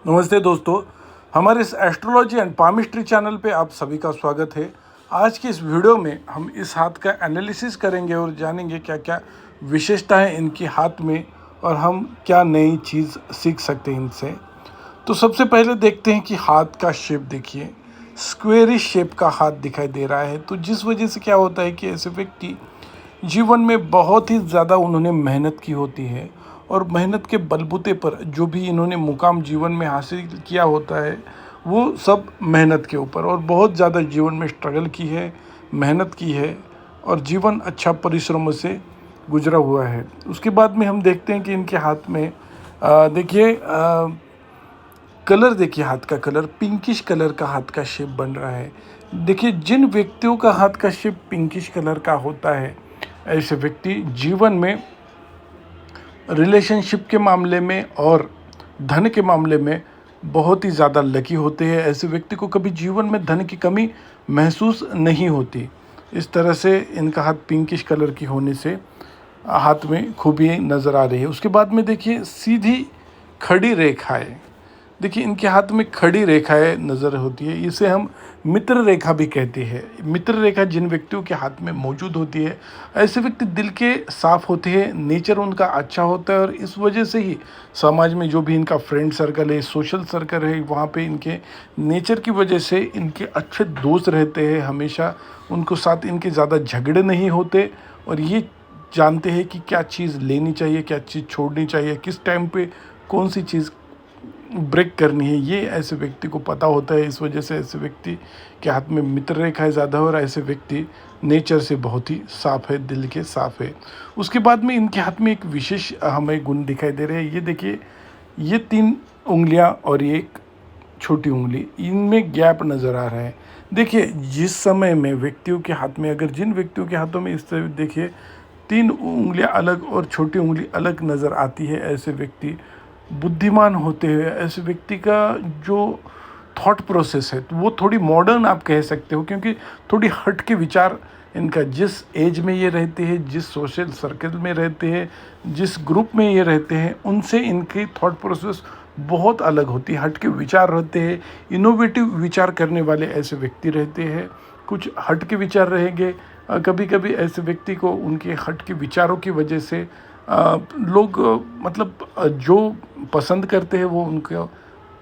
नमस्ते दोस्तों। हमारे इस एस्ट्रोलॉजी एंड पामिस्ट्री चैनल पे आप सभी का स्वागत है। आज की इस वीडियो में हम इस हाथ का एनालिसिस करेंगे और जानेंगे क्या क्या विशेषताएं इनके हाथ में और हम क्या नई चीज़ सीख सकते हैं इनसे। तो सबसे पहले देखते हैं कि हाथ का शेप देखिए, स्क्वेरिश शेप का हाथ दिखाई दे रहा है। तो जिस वजह से क्या होता है कि ऐसे व्यक्ति जीवन में बहुत ही ज़्यादा उन्होंने मेहनत की होती है और मेहनत के बलबूते पर जो भी इन्होंने मुकाम जीवन में हासिल किया होता है वो सब मेहनत के ऊपर, और बहुत ज़्यादा जीवन में स्ट्रगल की है, मेहनत की है और जीवन अच्छा परिश्रम से गुजरा हुआ है। उसके बाद में हम देखते हैं कि इनके हाथ में देखिए कलर, देखिए हाथ का कलर पिंकिश कलर का हाथ का शेप बन रहा है। देखिए जिन व्यक्तियों का हाथ का शेप पिंकिश कलर का होता है, ऐसे व्यक्ति जीवन में रिलेशनशिप के मामले में और धन के मामले में बहुत ही ज़्यादा लकी होते हैं। ऐसे व्यक्ति को कभी जीवन में धन की कमी महसूस नहीं होती। इस तरह से इनका हाथ पिंकिश कलर की होने से हाथ में खूबी नज़र आ रही है। उसके बाद में देखिए सीधी खड़ी रेखाएं, देखिए इनके हाथ में खड़ी रेखाएं नज़र होती है। इसे हम मित्र रेखा भी कहते हैं। मित्र रेखा जिन व्यक्तियों के हाथ में मौजूद होती है, ऐसे व्यक्ति दिल के साफ होते हैं, नेचर उनका अच्छा होता है और इस वजह से ही समाज में जो भी इनका फ्रेंड सर्कल है, सोशल सर्कल है, वहाँ पे इनके नेचर की वजह से इनके अच्छे दोस्त रहते हैं। हमेशा उनको साथ इनके ज़्यादा झगड़े नहीं होते और ये जानते हैं कि क्या चीज़ लेनी चाहिए, क्या चीज़ छोड़नी चाहिए, किस टाइम पे कौन सी चीज़ ब्रेक करनी है, ये ऐसे व्यक्ति को पता होता है। इस वजह से ऐसे व्यक्ति के हाथ में मित्र रेखाएं ज़्यादा हो और ऐसे व्यक्ति नेचर से बहुत ही साफ़ है, दिल के साफ़ है। उसके बाद में इनके हाथ में एक विशेष हमें गुण दिखाई दे रहे हैं। ये देखिए, ये 3 उंगलियां और ये एक छोटी उंगली, इनमें गैप नज़र आ रहा है। देखिए जिस समय में व्यक्तियों के हाथ में, अगर जिन व्यक्तियों के हाथों में इस तरह देखिए 3 उंगलियां अलग और छोटी उंगली अलग नज़र आती है, ऐसे व्यक्ति बुद्धिमान होते हैं। ऐसे व्यक्ति का जो थॉट प्रोसेस है तो वो थोड़ी मॉडर्न आप कह सकते हो, क्योंकि थोड़ी हट के विचार इनका, जिस एज में ये रहते हैं, जिस सोशल सर्कल में रहते हैं, जिस ग्रुप में ये रहते हैं, उनसे इनकी थॉट प्रोसेस बहुत अलग होती है। हट के विचार रहते हैं, इनोवेटिव विचार करने वाले ऐसे व्यक्ति रहते हैं। कुछ हट के विचार रहेंगे। कभी कभी ऐसे व्यक्ति को उनके हट के विचारों की वजह से लोग मतलब जो पसंद करते हैं वो उनको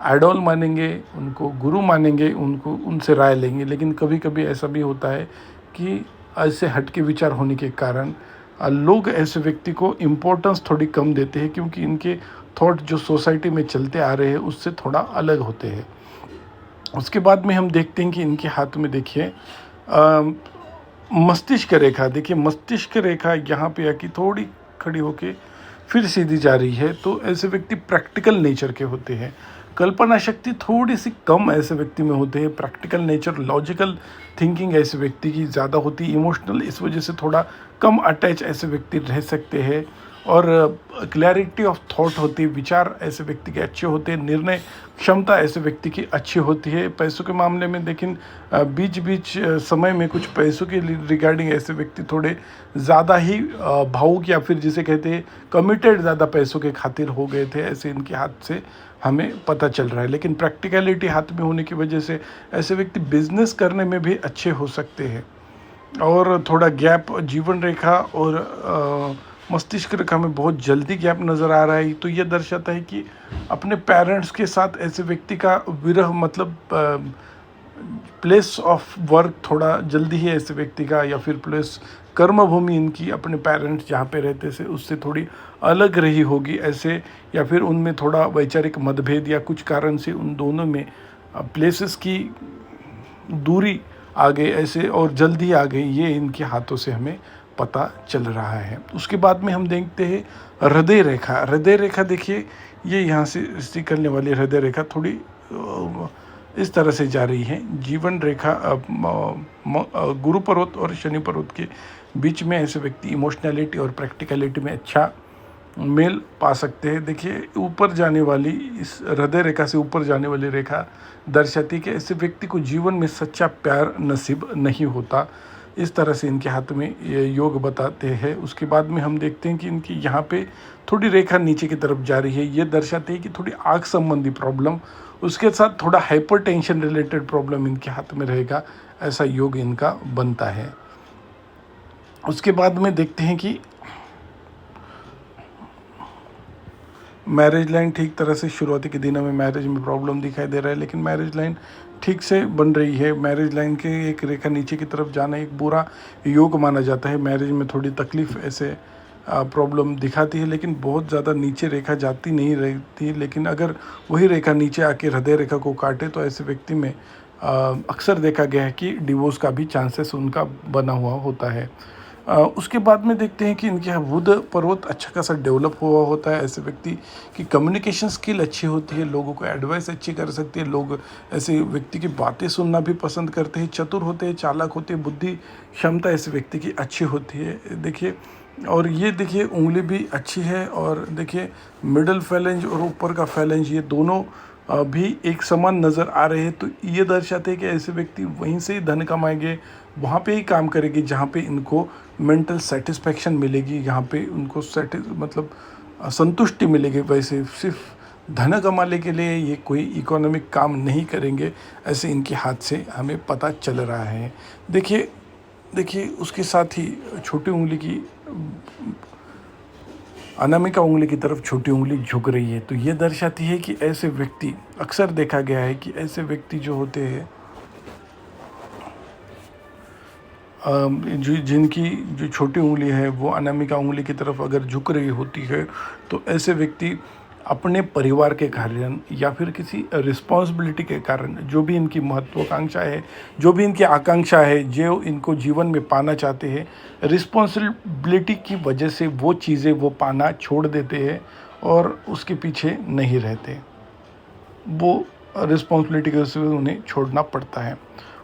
आइडॉल मानेंगे, उनको गुरु मानेंगे, उनको उनसे राय लेंगे। लेकिन कभी कभी ऐसा भी होता है कि ऐसे हट के विचार होने के कारण लोग ऐसे व्यक्ति को इम्पोर्टेंस थोड़ी कम देते हैं, क्योंकि इनके थॉट जो सोसाइटी में चलते आ रहे हैं उससे थोड़ा अलग होते हैं। उसके बाद में हम देखते हैं कि इनके हाथ में देखिए मस्तिष्क रेखा, देखिए मस्तिष्क रेखा यहाँ पे आके थोड़ी खड़ी होके फिर सीधी जा रही है। तो ऐसे व्यक्ति प्रैक्टिकल नेचर के होते हैं। कल्पना शक्ति थोड़ी सी कम ऐसे व्यक्ति में होते हैं। प्रैक्टिकल नेचर, लॉजिकल थिंकिंग ऐसे व्यक्ति की ज़्यादा होती है। इमोशनल इस वजह से थोड़ा कम अटैच ऐसे व्यक्ति रह सकते हैं। और क्लैरिटी ऑफ थॉट होती है, विचार ऐसे व्यक्ति के अच्छे होते हैं। निर्णय क्षमता ऐसे व्यक्ति की अच्छी होती है। पैसों के मामले में लेकिन बीच बीच समय में कुछ पैसों के रिगार्डिंग ऐसे व्यक्ति थोड़े ज़्यादा ही भावुक या फिर जिसे कहते हैं कमिटेड ज़्यादा पैसों के खातिर हो गए थे, ऐसे इनके हाथ से हमें पता चल रहा है। लेकिन प्रैक्टिकलिटी हाथ में होने की वजह से ऐसे व्यक्ति बिजनेस करने में भी अच्छे हो सकते हैं। और थोड़ा गैप जीवन रेखा और मस्तिष्क रेखा में बहुत जल्दी गैप नज़र आ रहा है। तो ये दर्शाता है कि अपने पेरेंट्स के साथ ऐसे व्यक्ति का विरह, मतलब प्लेस ऑफ वर्क थोड़ा जल्दी ही ऐसे व्यक्ति का, या फिर प्लेस कर्मभूमि इनकी अपने पेरेंट्स जहाँ पे रहते थे उससे थोड़ी अलग रही होगी ऐसे, या फिर उनमें थोड़ा वैचारिक मतभेद या कुछ कारण से उन दोनों में प्लेसेस की दूरी आ गई ऐसे, और जल्दी आ गई, ये इनके हाथों से हमें पता चल रहा है। उसके बाद में हम देखते हैं हृदय रेखा। हृदय रेखा देखिए, ये यहाँ से स्टिक करने वाली हृदय रेखा थोड़ी इस तरह से जा रही है। जीवन रेखा गुरु पर्वत और शनि पर्वत के बीच में ऐसे व्यक्ति इमोशनैलिटी और प्रैक्टिकलिटी में अच्छा मेल पा सकते हैं। देखिए ऊपर जाने वाली, इस हृदय रेखा से ऊपर जाने वाली रेखा दर्शाती कि ऐसे व्यक्ति को जीवन में सच्चा प्यार नसीब नहीं होता। इस तरह से इनके हाथ में ये योग बताते हैं। उसके बाद में हम देखते हैं कि इनकी यहाँ पे थोड़ी रेखा नीचे की तरफ जा रही है, ये दर्शाते हैं कि थोड़ी आँख संबंधी प्रॉब्लम, उसके साथ थोड़ा हाइपरटेंशन रिलेटेड प्रॉब्लम इनके हाथ में रहेगा, ऐसा योग इनका बनता है। उसके बाद में देखते हैं कि मैरिज लाइन ठीक तरह से शुरुआती के दिनों में मैरिज में प्रॉब्लम दिखाई दे रहा है, लेकिन मैरिज लाइन ठीक से बन रही है। मैरिज लाइन के एक रेखा नीचे की तरफ जाना एक बुरा योग माना जाता है। मैरिज में थोड़ी तकलीफ़ ऐसे प्रॉब्लम दिखाती है, लेकिन बहुत ज़्यादा नीचे रेखा जाती नहीं रहती। लेकिन अगर वही रेखा नीचे आके हृदय रेखा को काटे तो ऐसे व्यक्ति में अक्सर देखा गया है कि डिवोर्स का भी चांसेस उनका बना हुआ होता है। उसके बाद में देखते हैं कि इनके यहाँ बुध पर्वत अच्छा खासा डेवलप हुआ होता है। ऐसे व्यक्ति की कम्युनिकेशन स्किल अच्छी होती है, लोगों को एडवाइस अच्छी कर सकती है, लोग ऐसे व्यक्ति की बातें सुनना भी पसंद करते हैं, चतुर होते हैं, चालाक होते हैं, बुद्धि क्षमता ऐसे व्यक्ति की अच्छी होती है। देखिए, और ये देखिए उंगली भी अच्छी है, और देखिए मिडल फैलेंज और ऊपर का फैलेंज ये दोनों भी एक समान नज़र आ रहे हैं। तो ये दर्शाते हैं कि ऐसे व्यक्ति वहीं से ही धन कमाएंगे, वहाँ पे ही काम करेंगे जहाँ पे इनको मेंटल सेटिस्फेक्शन मिलेगी, यहाँ पे उनको मतलब संतुष्टि मिलेगी। वैसे सिर्फ धन कमाने के लिए ये कोई इकोनॉमिक काम नहीं करेंगे, ऐसे इनके हाथ से हमें पता चल रहा है। देखिए देखिए उसके साथ ही छोटी उंगली की अनामिका उंगली की तरफ छोटी उंगली झुक रही है, तो ये दर्शाती है कि ऐसे व्यक्ति, अक्सर देखा गया है कि ऐसे व्यक्ति जो होते हैं जिनकी जो छोटी उंगली है वो अनामिका उंगली की तरफ अगर झुक रही होती है, तो ऐसे व्यक्ति अपने परिवार के कारण या फिर किसी रिस्पॉन्सिबिलिटी के कारण, जो भी इनकी महत्वाकांक्षा है, जो भी इनकी आकांक्षा है, जो इनको जीवन में पाना चाहते हैं, रिस्पॉन्सिबिलिटी की वजह से वो चीज़ें वो पाना छोड़ देते हैं और उसके पीछे नहीं रहते। वो रिस्पॉन्सिबिलिटी की वजह से उन्हें छोड़ना पड़ता है।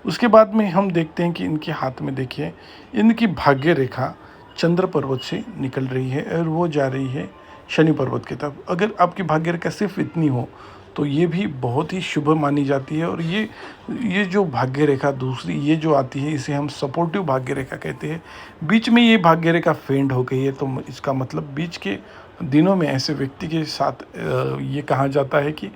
उसके बाद में हम देखते हैं कि इनके हाथ में देखिए इनकी भाग्य रेखा चंद्र पर्वत से निकल रही है और वो जा रही है शनि पर्वत की तरफ। अगर आपकी भाग्य रेखा सिर्फ इतनी हो तो ये भी बहुत ही शुभ मानी जाती है। और ये जो भाग्य रेखा दूसरी ये जो आती है, इसे हम सपोर्टिव भाग्य रेखा कहते हैं। बीच में ये भाग्य रेखा फेंड हो गई है, तो इसका मतलब बीच के दिनों में ऐसे व्यक्ति के साथ ये कहा जाता है कि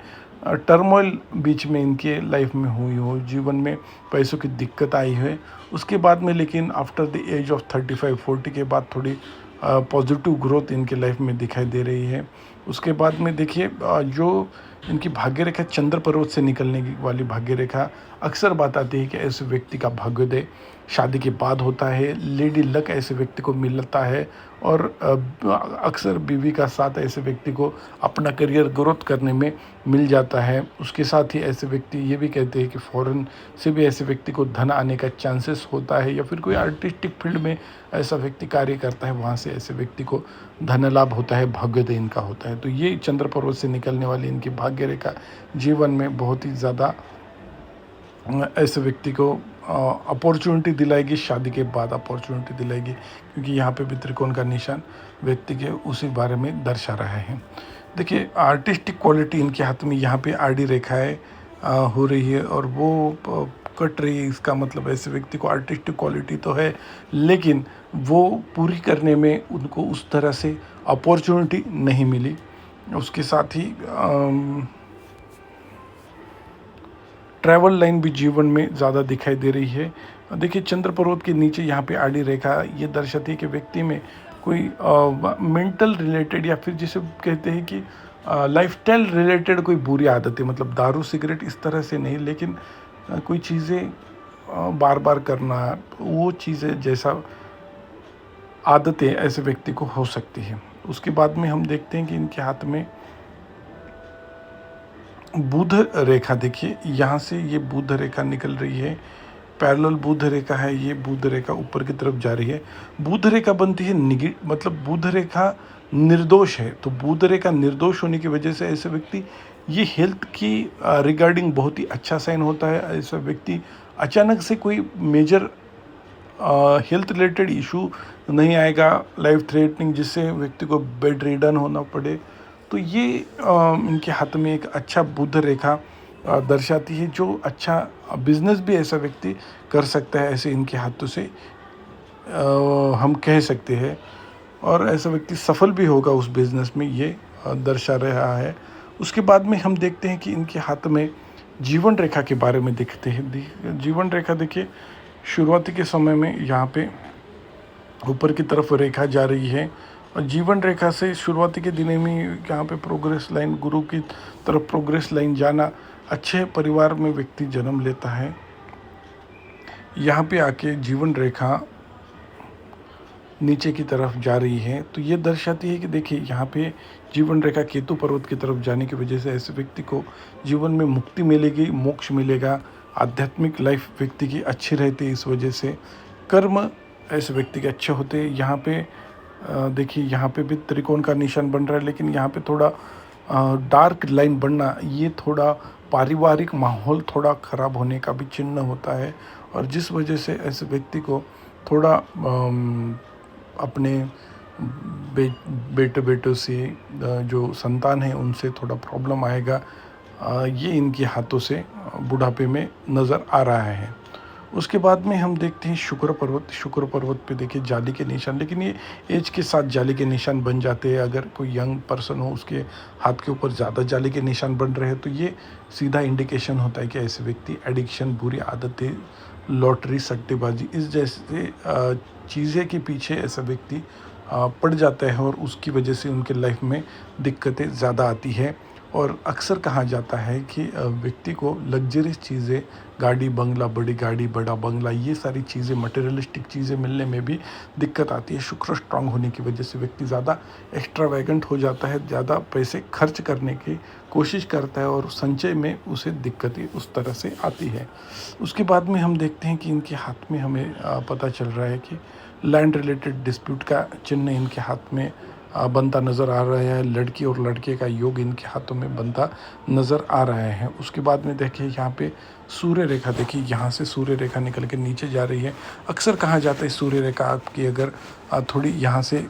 टर्मोइल बीच में इनके लाइफ में हुई हो, जीवन में पैसों की दिक्कत आई है। उसके बाद में लेकिन आफ्टर द एज ऑफ 35-40 के बाद थोड़ी पॉजिटिव ग्रोथ इनके लाइफ में दिखाई दे रही है। उसके बाद में देखिए जो इनकी भाग्य रेखा चंद्र पर्वत से निकलने वाली भाग्य रेखा अक्सर बताती है कि ऐसे व्यक्ति का भाग्योदय शादी के बाद होता है। लेडी लक ऐसे व्यक्ति को मिलता है, और अक्सर बीवी का साथ ऐसे व्यक्ति को अपना करियर ग्रोथ करने में मिल जाता है। उसके साथ ही ऐसे व्यक्ति ये भी कहते हैं कि फॉरेन से भी ऐसे व्यक्ति को धन आने का चांसेस होता है, या फिर कोई आर्टिस्टिक फील्ड में ऐसा व्यक्ति कार्य करता है, वहाँ से ऐसे व्यक्ति को धन लाभ होता है, भाग्योदय इनका होता है। तो ये चंद्र पर्वत से निकलने वाली इनकी भाग्य रेखा जीवन में बहुत ही ज़्यादा ऐसे व्यक्ति को अपॉर्चुनिटी दिलाएगी, शादी के बाद अपॉर्चुनिटी दिलाएगी, क्योंकि यहाँ पे भी त्रिकोण का निशान व्यक्ति के उसी बारे में दर्शा रहा है। देखिए आर्टिस्टिक क्वालिटी इनके हाथ में यहाँ पे आड़ी रेखाएं हो रही है और वो कट रही है। इसका मतलब ऐसे व्यक्ति को आर्टिस्टिक क्वालिटी तो है, लेकिन वो पूरी करने में उनको उस तरह से अपॉर्चुनिटी नहीं मिली। उसके साथ ही ट्रैवल लाइन भी जीवन में ज़्यादा दिखाई दे रही है। देखिए चंद्र पर्वत के नीचे यहाँ पे आड़ी रेखा ये दर्शाती है कि व्यक्ति में कोई मेंटल रिलेटेड, या फिर जिसे कहते हैं कि लाइफस्टाइल रिलेटेड कोई बुरी आदतें, मतलब दारू सिगरेट इस तरह से नहीं, लेकिन कोई चीज़ें बार बार करना, वो चीज़ें जैसा आदतें ऐसे व्यक्ति को हो सकती है। उसके बाद में हम देखते हैं कि इनके हाथ में बुध रेखा, देखिए यहाँ से ये बुध रेखा निकल रही है, पैरेलल बुध रेखा है। ये बुध रेखा ऊपर की तरफ जा रही है। बुध रेखा बनती है मतलब बुध रेखा निर्दोष है, तो बुध रेखा निर्दोष होने की वजह से ऐसे व्यक्ति ये हेल्थ की रिगार्डिंग बहुत ही अच्छा साइन होता है। ऐसा व्यक्ति अचानक से कोई मेजर हेल्थ रिलेटेड इशू नहीं आएगा, लाइफ थ्रेटनिंग, जिससे व्यक्ति को बेड रिडन होना पड़े। तो ये इनके हाथ में एक अच्छा बुध रेखा दर्शाती है, जो अच्छा बिजनेस भी ऐसा व्यक्ति कर सकता है, ऐसे इनके हाथों से हम कह सकते हैं। और ऐसा व्यक्ति सफल भी होगा उस बिज़नेस में, ये दर्शा रहा है। उसके बाद में हम देखते हैं कि इनके हाथ में जीवन रेखा के बारे में देखते हैं। जीवन रेखा देखिए, शुरुआती के समय में यहाँ पे ऊपर की तरफ रेखा जा रही है, और जीवन रेखा से शुरुआती के दिनों में यहाँ पे प्रोग्रेस लाइन, गुरु की तरफ प्रोग्रेस लाइन जाना, अच्छे परिवार में व्यक्ति जन्म लेता है। यहाँ पे आके जीवन रेखा नीचे की तरफ जा रही है, तो ये दर्शाती है कि देखिए यहाँ पे जीवन रेखा केतु पर्वत की तरफ जाने की वजह से ऐसे व्यक्ति को जीवन में मुक्ति मिलेगी, मोक्ष मिलेगा, आध्यात्मिक लाइफ व्यक्ति की अच्छी रहती है। इस वजह से कर्म ऐसे व्यक्ति के अच्छे होते हैं। यहाँ पे देखिए, यहाँ पे भी त्रिकोण का निशान बन रहा है, लेकिन यहाँ पे थोड़ा डार्क लाइन बनना, ये थोड़ा पारिवारिक माहौल थोड़ा ख़राब होने का भी चिन्ह होता है। और जिस वजह से ऐसे व्यक्ति को थोड़ा अपने बेटों से जो संतान है उनसे थोड़ा प्रॉब्लम आएगा। ये इनके हाथों से बुढ़ापे में नज़र आ रहा है। उसके बाद में हम देखते हैं शुक्र पर्वत पे देखिए जाली के निशान, लेकिन ये एज के साथ जाली के निशान बन जाते हैं। अगर कोई यंग पर्सन हो, उसके हाथ के ऊपर ज़्यादा जाली के निशान बन रहे हैं, तो ये सीधा इंडिकेशन होता है कि ऐसे व्यक्ति एडिक्शन, बुरी आदतें, लॉटरी, सट्टेबाजी, इस जैसे चीज़ें के पीछे ऐसा व्यक्ति पड़ जाता है, और उसकी वजह से उनके लाइफ में दिक्कतें ज़्यादा आती है। और अक्सर कहा जाता है कि व्यक्ति को लग्जरियस चीज़ें, गाड़ी बंगला, बड़ी गाड़ी बड़ा बंगला, ये सारी चीज़ें, मटेरियलिस्टिक चीज़ें मिलने में भी दिक्कत आती है। शुक्र स्ट्रांग होने की वजह से व्यक्ति ज़्यादा एक्स्ट्रावैगेंट हो जाता है, ज़्यादा पैसे खर्च करने की कोशिश करता है, और संचय में उसे दिक्कतें उस तरह से आती है। उसके बाद में हम देखते हैं कि इनके हाथ में हमें पता चल रहा है कि लैंड रिलेटेड डिस्प्यूट का चिन्ह इनके हाथ में बनता नज़र आ रहा है। लड़की और लड़के का योग इनके हाथों में बनता नज़र आ रहा है। उसके बाद में देखिए यहाँ पे सूर्य रेखा, देखिए यहाँ से सूर्य रेखा निकल के नीचे जा रही है। अक्सर कहा जाता है सूर्य रेखा आपकी अगर थोड़ी यहाँ से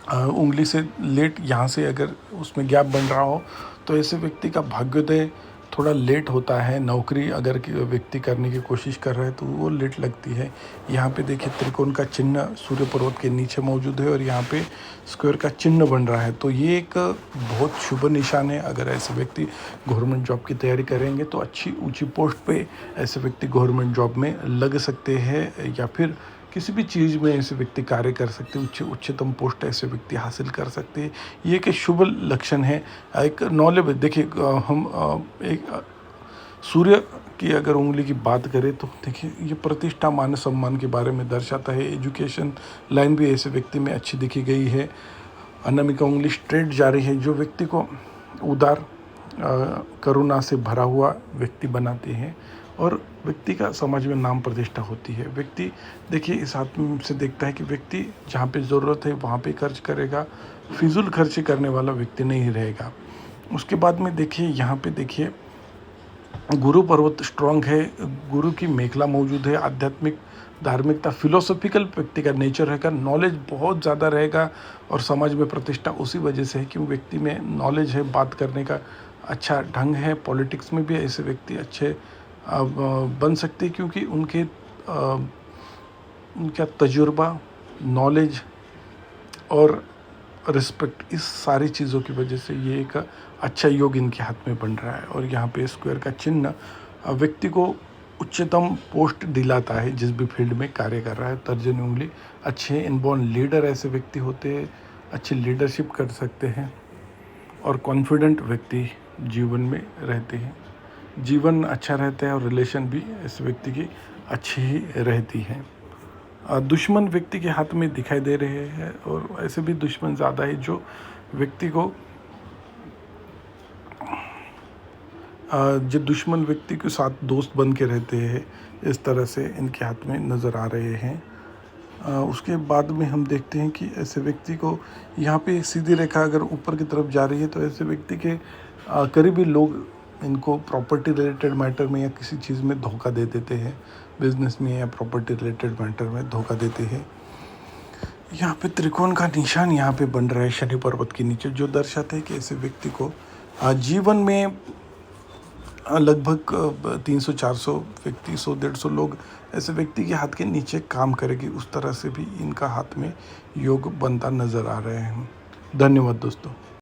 उंगली से लेट, यहाँ से अगर उसमें गैप बन रहा हो, तो ऐसे व्यक्ति का भाग्योदय थोड़ा लेट होता है। नौकरी अगर व्यक्ति करने की कोशिश कर रहा है तो वो लेट लगती है। यहाँ पे देखिए त्रिकोण का चिन्ह सूर्य पर्वत के नीचे मौजूद है, और यहाँ पे स्क्वायर का चिन्ह बन रहा है, तो ये एक बहुत शुभ निशान है। अगर ऐसे व्यक्ति गवर्नमेंट जॉब की तैयारी करेंगे तो अच्छी ऊंची पोस्ट पे ऐसे व्यक्ति गवर्नमेंट जॉब में लग सकते हैं, या फिर किसी भी चीज़ में ऐसे व्यक्ति कार्य कर सकते हैं, उच्चतम पोस्ट ऐसे व्यक्ति हासिल कर सकते हैं। ये एक शुभ लक्षण है। एक नॉलेज, देखिए हम एक सूर्य की अगर उंगली की बात करें तो देखिए ये प्रतिष्ठा, मान सम्मान के बारे में दर्शाता है। एजुकेशन लाइन भी ऐसे व्यक्ति में अच्छी दिखी गई है। अनामिका उंगली स्ट्रेट जा रही है, जो व्यक्ति को उदार, करुणा से भरा हुआ व्यक्ति बनाते हैं, और व्यक्ति का समाज में नाम प्रतिष्ठा होती है। व्यक्ति देखिए इस आत्म से देखता है कि व्यक्ति जहाँ पे ज़रूरत है वहाँ पे खर्च करेगा, फिजूल खर्ची करने वाला व्यक्ति नहीं रहेगा। उसके बाद में देखिए यहाँ पे देखिए गुरु पर्वत स्ट्रांग है, गुरु की मेखला मौजूद है। आध्यात्मिक, धार्मिकता, फिलोसॉफिकल व्यक्ति का नेचर रहेगा, नॉलेज बहुत ज़्यादा रहेगा, और समाज में प्रतिष्ठा उसी वजह से है कि वो व्यक्ति में नॉलेज है, बात करने का अच्छा ढंग है। पॉलिटिक्स में भी ऐसे व्यक्ति अच्छे बन सकते हैं, क्योंकि उनका तजुर्बा, नॉलेज और रिस्पेक्ट, इस सारी चीज़ों की वजह से ये एक अच्छा योग इनके हाथ में बन रहा है। और यहाँ पे स्क्वायर का चिन्ह व्यक्ति को उच्चतम पोस्ट दिलाता है जिस भी फील्ड में कार्य कर रहा है। तर्जनी उंगली, अच्छे इनबॉर्न लीडर ऐसे व्यक्ति होते हैं, अच्छी लीडरशिप कर सकते हैं, और कॉन्फिडेंट व्यक्ति जीवन में रहते हैं। जीवन अच्छा रहता है, और रिलेशन भी इस व्यक्ति की अच्छी ही रहती है। दुश्मन व्यक्ति के हाथ में दिखाई दे रहे हैं, और ऐसे भी दुश्मन ज़्यादा है जो व्यक्ति को जो दुश्मन व्यक्ति के साथ दोस्त बन के रहते हैं, इस तरह से इनके हाथ में नज़र आ रहे हैं। उसके बाद में हम देखते हैं कि ऐसे व्यक्ति को यहाँ पे सीधी रेखा अगर ऊपर की तरफ जा रही है, तो ऐसे व्यक्ति के करीबी लोग इनको प्रॉपर्टी रिलेटेड मैटर में या किसी चीज़ में धोखा दे देते हैं, बिजनेस में या प्रॉपर्टी रिलेटेड मैटर में धोखा देते हैं। यहाँ पे त्रिकोण का निशान यहाँ पे बन रहा है शनि पर्वत के नीचे, जो दर्शाता है कि ऐसे व्यक्ति को जीवन में लगभग 300-400 व्यक्ति, 100-150 लोग ऐसे व्यक्ति के हाथ के नीचे काम करेगी, उस तरह से भी इनका हाथ में योग बनता नज़र आ रहे हैं। धन्यवाद दोस्तों।